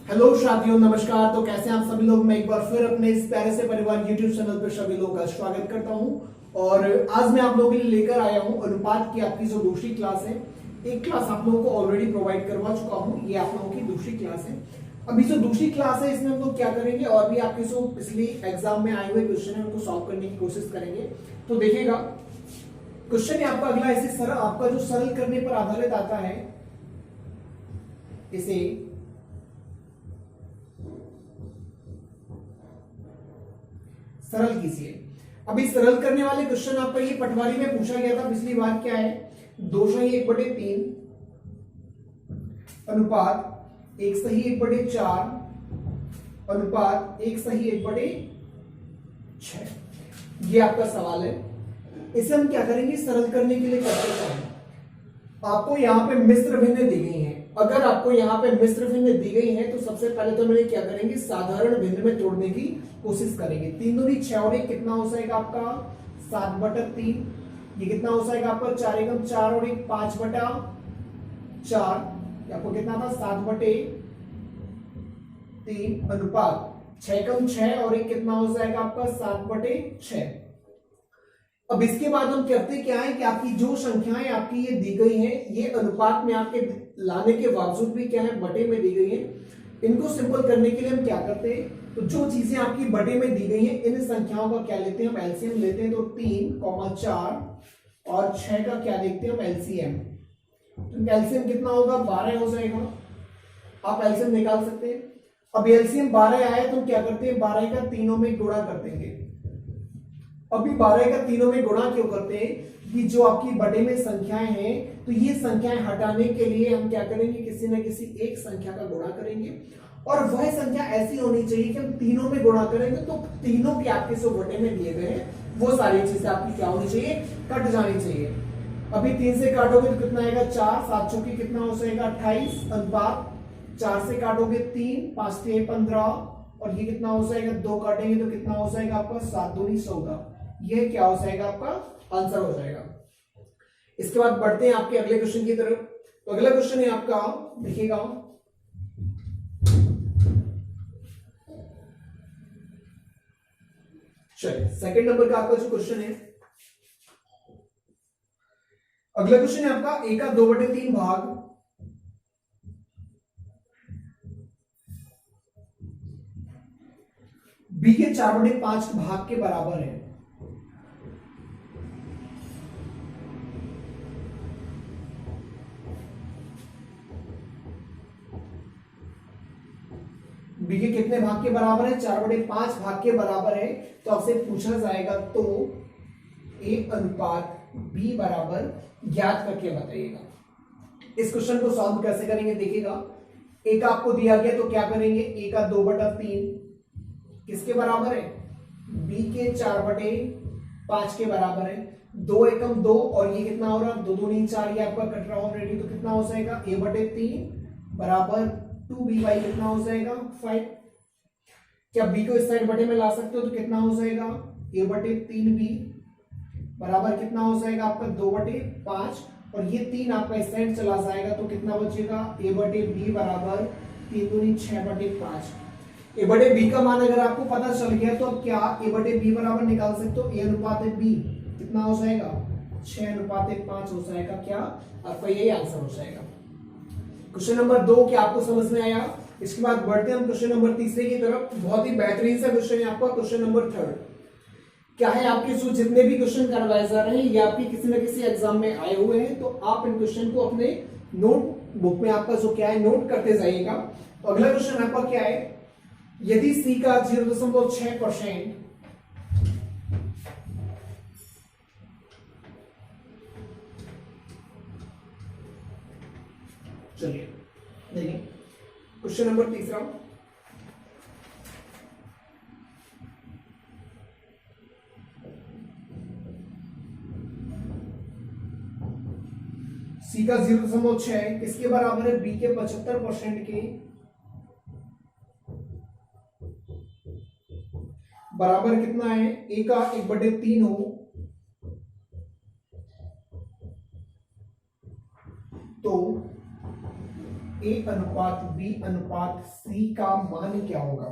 Hello साथियों, नमस्कार। तो कैसे हैं आप सभी लोग। मैं एक बार फिर अपने इस प्यारे से परिवार यूट्यूब चैनल पर सभी लोगों का स्वागत करता हूं और आज मैं आप लोगों के लिए लेकर आया हूं अनुपात की आपकी जो दूसरी क्लास है। एक क्लास आप लोगों को ऑलरेडी प्रोवाइड करवा चुका हूं, ये आप लोगों की दूसरी क्लास है। अभी जो दूसरी क्लास है इसमें हम लोग क्या करेंगे और भी आपके जो पिछली एग्जाम में आए हुए क्वेश्चन है उनको सॉल्व करने की कोशिश करेंगे। तो देखिएगा, क्वेश्चन है आपका अगला ऐसे सरल, आपका जो सरल करने पर आधारित आता है इसे सरल कीजिए। अभी सरल करने वाले क्वेश्चन आपका ये पटवारी में पूछा गया था पिछली बार। क्या है? 2:1/3 अनुपात 1:1/4 अनुपात 1:1/6। ये आपका सवाल है। इसे हम क्या करेंगे, सरल करने के लिए करते हैं। आपको यहां पे मिश्र भिन्न दी गई हैं। अगर आपको यहाँ पे मिश्र भिन्न दी गई है तो सबसे पहले तो मैंने क्या करेंगे, साधारण भिन्न में तोड़ने की कोशिश करेंगे। 3 दूनी 6 और 1 कितना हो जाएगा आपका 7/3। ये कितना हो जाएगा आपका 4 एकम 4 और 1 5/4। आपको कितना था 7/3 अनुपात 6 एकम 6 और 1 कितना हो जाएगा आपका 7/6। अब इसके बाद हम करते क्या है कि आपकी जो संख्याएं आपकी ये दी गई हैं, ये अनुपात में आपके लाने के बावजूद भी क्या है बटे में दी गई है। इनको सिंपल करने के लिए हम क्या करते हैं, तो जो चीजें आपकी बटे में दी गई हैं इन संख्याओं का क्या लेते हैं, हम एलसीएम लेते हैं। तो 3, 4 और 6 का क्या देखते हैं हम एलसीएम। तो एलसीएम कितना होगा 12 हो जाएगा। आप एलसीएम निकाल सकते हैं। अब एलसीएम 12 आया तो क्या करते हैं, 12 का तीनों में गुणा कर देंगे। अभी 12 का तीनों में गुणा क्यों करते हैं कि जो आपकी बटे में संख्याएं हैं तो ये संख्याएं हटाने के लिए हम क्या करेंगे, किसी न किसी एक संख्या का गुणा करेंगे और वह संख्या ऐसी होनी चाहिए कि हम तीनों में गुणा करेंगे तो तीनों के आपके जो बटे में दिए गए हैं वो सारी चीजें आपकी क्या होनी चाहिए, कट जानी चाहिए। अभी 3 से काटोगे तो कितना आएगा 4, 7 चौकी कितना हो जाएगा 28 अनुपात 4 से काटोगे 3, 5 से 15 और ये कितना हो जाएगा 2 काटेंगे तो कितना हो जाएगा आपका 7 दूनी 14। ये क्या हो जाएगा आपका आंसर हो जाएगा। इसके बाद बढ़ते हैं आपके अगले क्वेश्चन की तरफ। तो अगला क्वेश्चन है आपका, देखिएगा, चलिए सेकंड नंबर का आपका जो क्वेश्चन है, अगला क्वेश्चन है आपका a का 2/3 भाग b के 4/5 भाग के बराबर है। बी के कितने भाग के बराबर है, 4/5 भाग के बराबर है। तो आपसे पूछा जाएगा तो ए अनुपात बी बराबर ज्ञात करके बताइएगा। इस क्वेश्चन को सॉल्व कैसे करेंगे, देखिएगा। ए का आपको दिया गया तो क्या करेंगे, ए का 2/3 किसके बराबर है, बी के 4/5 के बराबर है। 2 एकम 2 और ये कितना हो रहा है 2 दूनी 4, ये आपका कट रहा ऑलरेडी। तो कितना हो जाएगा a/3 बराबर 2b/, कितना हो जाएगा 5। क्या b को इस साइड बटे में ला सकते हो तो कितना हो जाएगा a/3b बराबर कितना हो जाएगा आपका 2/5 और ये 3 आपका इस साइड चला जाएगा तो कितना बचेगा a/b बराबर 3 दूनी 6/5। a/b का मान अगर आपको पता चल गया तो अब क्या a/b बराबर निकाल सकते हो, a अनुपात b कितना हो जाएगा 6:5 हो जाएगा। क्या आपका यही आंसर हो जाएगा। क्वेश्चन नंबर 2 क्या आपको समझ में आया। इसके बाद बढ़ते हैं हम क्वेश्चन नंबर 3 की तरफ। बहुत ही बेहतरीन सा क्वेश्चन है आपका क्वेश्चन नंबर 3। क्या है, आपके जो जितने भी क्वेश्चन करवाए जा रहे हैं ये आपके किसी न किसी एग्जाम में आए हुए हैं तो आप इन क्वेश्चन को अपने नोट बुक में आपका जो क्या है नोट करते जाइएगा। तो अगला क्वेश्चन आपका क्या है, यदि सी का 0.6% चलिए देखिए क्वेश्चन नंबर 3। सी का 0.6 किसके बराबर है, बी के 75% के बराबर कितना है, ए का 1/3 हो तो ए अनुपात बी अनुपात सी का मान क्या होगा।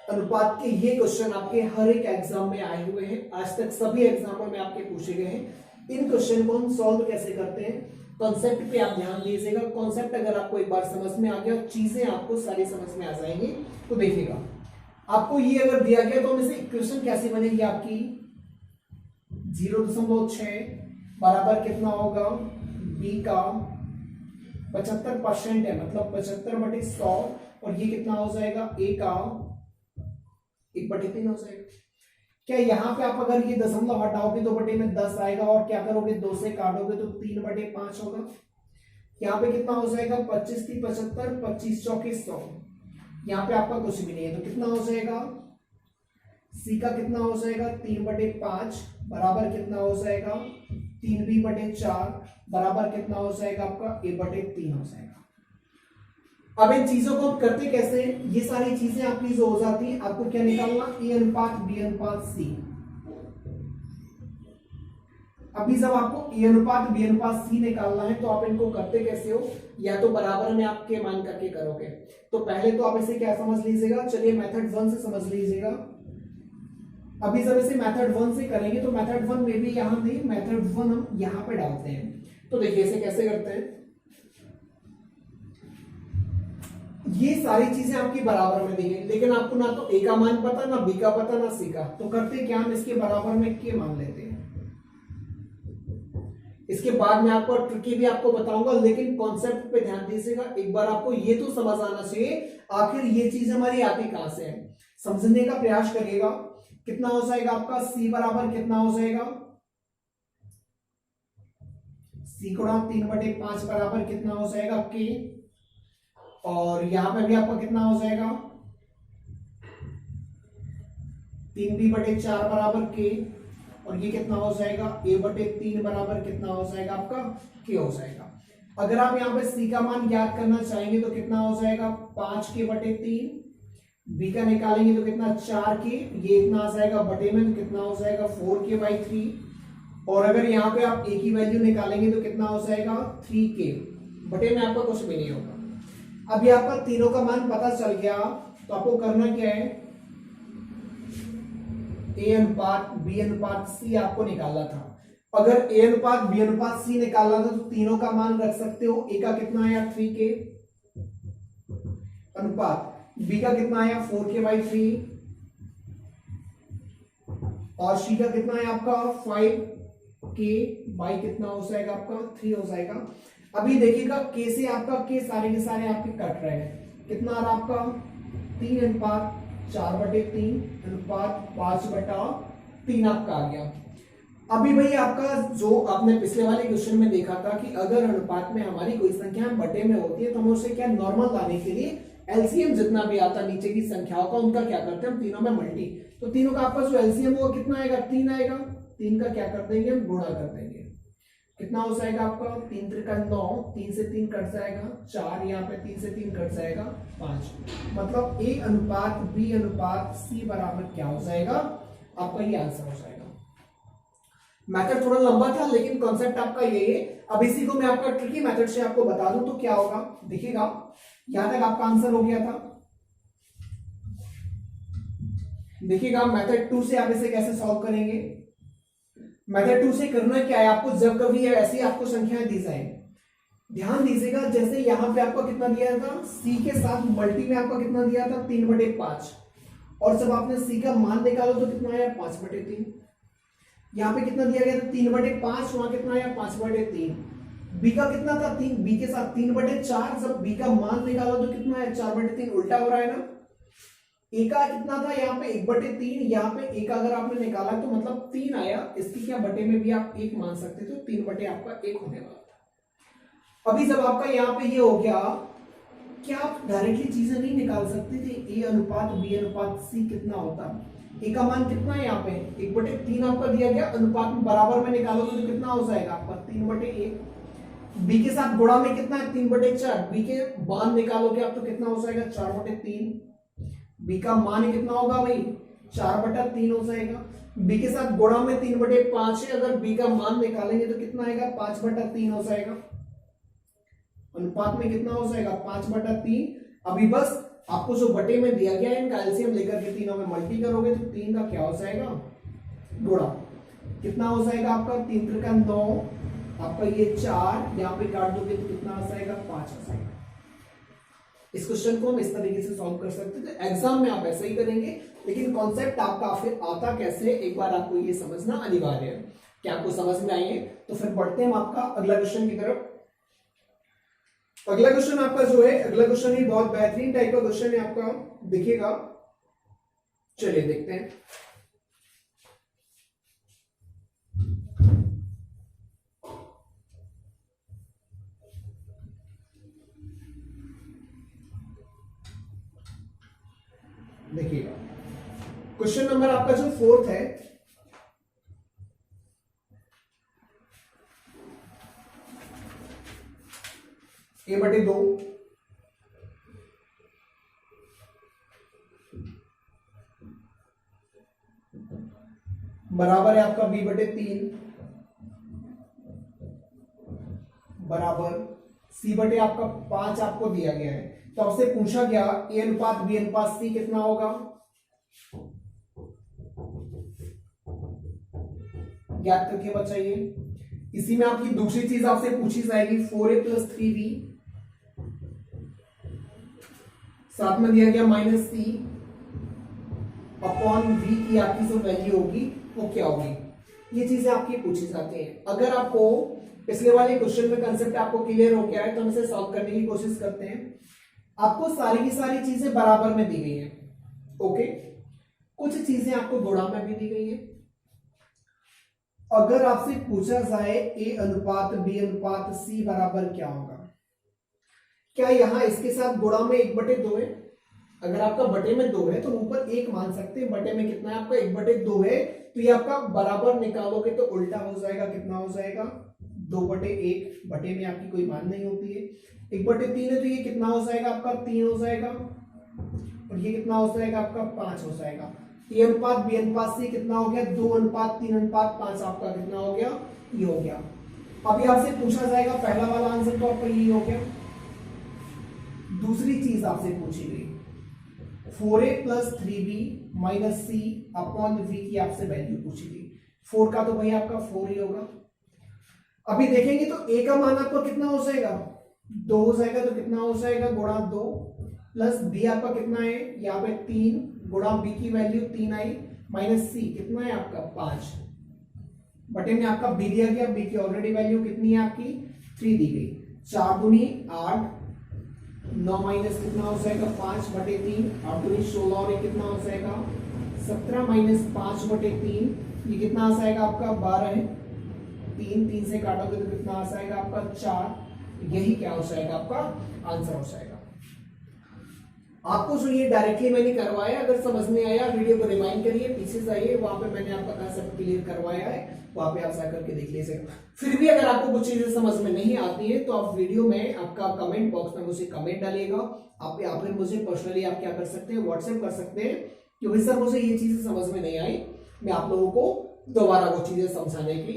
अनुपात के ये क्वेश्चन आपके हर एक एग्जाम में आए हुए हैं, आज तक सभी एग्जामों में आपके पूछे गए हैं। इन क्वेश्चन को हम सॉल्व कैसे करते हैं, कॉन्सेप्ट पे आप ध्यान दीजिएगा। कॉन्सेप्ट अगर आपको एक बार समझ में आ गया, चीजें आपको सारी समझ में आ जाएंगी। तो देखिएगा, आपको ये अगर दिया गया तो इसे इक्वेशन कैसे बनेगी आपकी, 0.6 बराबर कितना होगा, बी का 75% है, मतलब 75/100, और ये कितना हो जाएगा, ए का 1/3 हो जाएगा। क्या यहाँ पे आप अगर ये दशमलव हटाओगे तो बटे में 10 आएगा, और क्या करोगे 2 से काटोगे तो 3/5 होगा। यहाँ पे कितना हो जाएगा, 25 × 75, 25 × 4 = 100। यहाँ पे आपका कुछ भी नहीं है, तो कितना हो जाएगा, सी का कितना हो जाएगा, 3/5 बराबर कितना हो जाएगा, 3b/4 बराबर कितना हो जाएगा आपका, a/3 हो जाएगा। अब इन चीजों को करते कैसे, ये सारी चीजें आपकी जो हो जाती हैं, आपको क्या निकालना, ए अनुपात बी अनुपात सी। अभी जब आपको ए अनुपात बी अनुपात सी निकालना है तो आप इनको करते कैसे हो, या तो बराबर में आपके मान करके करोगे। तो पहले तो आप इसे क्या समझ लीजिएगा, चलिए मेथड 1 से समझ लीजिएगा। अभी जब इसे मेथड 1 से करेंगे तो मेथड 1 में भी यहां नहीं, मेथड 1 हम यहां पे डालते हैं। तो देखिए इसे कैसे करते हैं, ये सारी चीजें आपकी बराबर में दी है, लेकिन आपको ना तो ए का मान पता, ना बी का पता, ना सी का। तो करते क्या, हम इसके बराबर में के मान लेते हैं। इसके बाद में आपको ट्रिकी भी आपको बताऊंगा, लेकिन कॉन्सेप्ट पे ध्यान दीजिएगा। एक बार आपको ये तो समझ आना चाहिए आखिर ये चीज हमारी आती कहां से है, समझने का प्रयास करिएगा। कितना हो जाएगा आपका, सी बराबर कितना हो जाएगा, सी गुणा 3/5 बराबर कितना हो जाएगा के, और यहां पे भी आपका कितना हो जाएगा, 3b/4 बराबर के, और ये कितना हो जाएगा, a/3 बराबर कितना हो जाएगा आपका, के हो जाएगा। अगर आप यहाँ पे c का मान ज्ञात करना चाहेंगे तो कितना हो जाएगा, 5k/3, b का निकालेंगे तो कितना 4k, ये इतना आ जाएगा बटे में, तो कितना हो जाएगा 4k/3, और अगर यहाँ पे आप a की वैल्यू निकालेंगे तो कितना हो जाएगा 3k, बटे में आपका कुछ भी नहीं होगा। अभी आपका तीनों का मान पता चल गया, तो आपको करना क्या है, ए अनुपात बी अनुपात सी आपको निकालना था। अगर ए अनुपात बी अनुपात सी निकालना था तो तीनों का मान रख सकते हो। ए का कितना आया 3k अनुपात बी का कितना आया 4k/3, और सी का कितना है आपका 5k बाई कितना हो जाएगा आपका 3 हो जाएगा। अभी देखिएगा के से आपका के सारे के सारे आपके कट रहे हैं, कितना आ रहा आपका 3 अनुपात 4/3 अनुपात 5/3 आपका आ गया। अभी भाई आपका जो आपने पिछले वाले क्वेश्चन में देखा था कि अगर अनुपात में हमारी कोई संख्या बटे में होती है तो हम उसे क्या नॉर्मल लाने के लिए एलसीएम जितना भी आता नीचे की संख्याओं का उनका क्या करते हैं हम तीनों में मल्टी, तो तीनों का आपका जो एलसीएम होगा कितना आएगा 3 आएगा, 3 का क्या कर देंगे हम गुणा कर देंगे, कितना हो जाएगा आपका 3 × 9, 3 से 3 कट जाएगा 4, यहाँ पे 3 से 3 कट जाएगा 5, मतलब ए अनुपात बी अनुपात सी बराबर क्या हो जाएगा आपका, ये आंसर हो जाएगा। मेथड थोड़ा लंबा था लेकिन कॉन्सेप्ट आपका यही है। अब इसी को मैं आपका ट्रिकी मेथड से आपको बता दूं तो क्या होगा, देखिएगा यहां तक आपका आंसर हो गया था। देखिएगा मेथड 2 से आप इसे कैसे सॉल्व करेंगे। मेथड 2 से करना क्या है आपको, जब कभी ऐसी आपको संख्याएं दी जाए, ध्यान दीजिएगा जैसे यहां पे आपका कितना दिया था सी के साथ मल्टी में आपका कितना दिया था 3/5, और जब आपने सी का मान निकाला तो कितना आया 5/3। यहाँ पे कितना दिया गया था 3/5, वहां कितना आया 5/3। बी का कितना था 3, बी के साथ 3/4, जब बी का मान निकाला तो कितना आया 4/3, उल्टा हो रहा है ना। ए का कितना था यहाँ पे 1/3, यहाँ पे ए का अगर आपने निकाला तो मतलब 3 आया, इसकी क्या बटे में भी आप 1 मान सकते थे, 3 आपका 1 होने वाला था। अभी जब आपका यहाँ पे ये हो गया, क्या आप डायरेक्टली चीजें नहीं निकाल सकते थे, ए अनुपात बी अनुपात सी कितना होता, ए का मान कितना है यहाँ पे 1/3 आपका दिया गया, अनुपात में बराबर में निकालो तो कितना हो जाएगा आपका 3/1, बी के साथ गुणा में कितना है 3/4, बी के मान निकालोगे आप तो कितना हो जाएगा 4/3, बी का मान कितना होगा भाई 4/3 हो जाएगा, बी के साथ गुणा में 3/5 है, अगर बी का मान निकालेंगे तो कितना आएगा 5/3 हो जाएगा, अनुपात में कितना हो जाएगा 5/3। अभी बस आपको जो बटे में दिया गया है इनका एलसीएम लेकर के तीनों में मल्टी करोगे तो 3 का क्या हो जाएगा गुणा, कितना हो जाएगा आपका 3 3 का 9, आपका ये 4 यहाँ पे काट दोगे तो कितना आ जाएगा 5 आ जाएगा। इस क्वेश्चन को हम इस तरीके से सॉल्व कर सकते हैं। तो एग्जाम में आप ऐसा ही करेंगे, लेकिन कॉन्सेप्ट आपका फिर आता कैसे एक बार आपको ये समझना अनिवार्य है। क्या आपको समझ में आई है? तो फिर बढ़ते हैं हम आपका अगला क्वेश्चन की तरफ। अगला क्वेश्चन आपका जो है, अगला क्वेश्चन ही बहुत बेहतरीन टाइप का क्वेश्चन है आपका, देखिएगा। चलिए देखते हैं। देखिएगा क्वेश्चन नंबर आपका जो 4th है, a/2 बराबर है आपका b/3 बराबर c/, आपका 5 आपको दिया गया है। तो आपसे पूछा गया a अनुपात b अनुपात c कितना होगा, ज्ञात करके बताइए। इसी में आपकी दूसरी चीज आपसे पूछी जाएगी 4a + 3b, साथ में दिया गया -c अपॉन v की आपकी जो वैल्यू होगी वो क्या होगी। ये चीजें आपकी पूछी जाती हैं। अगर आपको पिछले वाले क्वेश्चन में कंसेप्ट आपको क्लियर हो गया है तो हम इसे सॉल्व करने की कोशिश करते हैं। आपको सारी की सारी चीजें बराबर में दी गई है, ओके। कुछ चीजें आपको गुणा में भी दी गई है। अगर आपसे पूछा जाए a अनुपात b अनुपात c बराबर क्या होगा, क्या यहां इसके साथ गुणा में 1/2 है? अगर आपका बटे में 2 है तो ऊपर 1 मान सकते हैं, बटे में कितना है आपका 1/2 है, तो ये आपका बराबर निकालोगे तो उल्टा हो जाएगा, कितना हो जाएगा 2/1, बटे में आपकी कोई मान नहीं होती है। 1/3 है तो ये कितना हो जाएगा आपका 3 हो जाएगा, और ये कितना हो जाएगा आपका 5 हो जाएगा। a अनुपात b अनुपात c कितना हो गया 2 अनुपात 3 अनुपात 5, आपका कितना हो गया ये हो गया। अभी आपसे पूछा जाएगा पहला वाला आंसर तो आपका ये हो गया। दूसरी चीज आपसे पूछी गई 4a + 3b - c upon v की आपसे वैल्यू पूछी गई। 4 का तो भाई आपका 4 ही होगा। अभी देखेंगे तो a का मान आपका कितना हो जाएगा 2 हो जाएगा, तो कितना हो जाएगा गुणा 2 प्लस b आपका कितना है यहाँ पे 3 गुणा b की वैल्यू 3 आई माइनस c कितना है आपका 5, बटे में आपका b दिया गया, b की ऑलरेडी वैल्यू कितनी है आपकी 3 दी गई। 4 दूनी 8, 9 माइनस कितना हो जाएगा 5/3, 8 दूनी 16 और ये कितना हो जाएगा 17 माइनस 5/3, ये कितना आ जाएगा आपका 12 है। 3 से काटोगे तो कितना आ जाएगा आपका 4। यही क्या हो जाएगा आपका आंसर हो जाएगा। आपको जो ये डायरेक्टली मैंने करवाया, अगर समझ में आया वीडियो को रिवाइंड करिए, पीछे जाइए, वहां पे मैंने आपका कंसेप्ट क्लियर करवाया है, वहां पे आप जाकर के देख लीजिएगा। फिर भी अगर आपको कुछ चीजें समझ में नहीं आती है तो आप वीडियो में आपका कमेंट बॉक्स में मुझे कमेंट डालिएगा। आप या फिर मुझे पर्सनली आप क्या कर सकते हैं व्हाट्सएप कर सकते हैं कि भाई सर मुझे ये चीजें समझ में नहीं आई, मैं आप लोगों को दोबारा वो चीजें समझाने की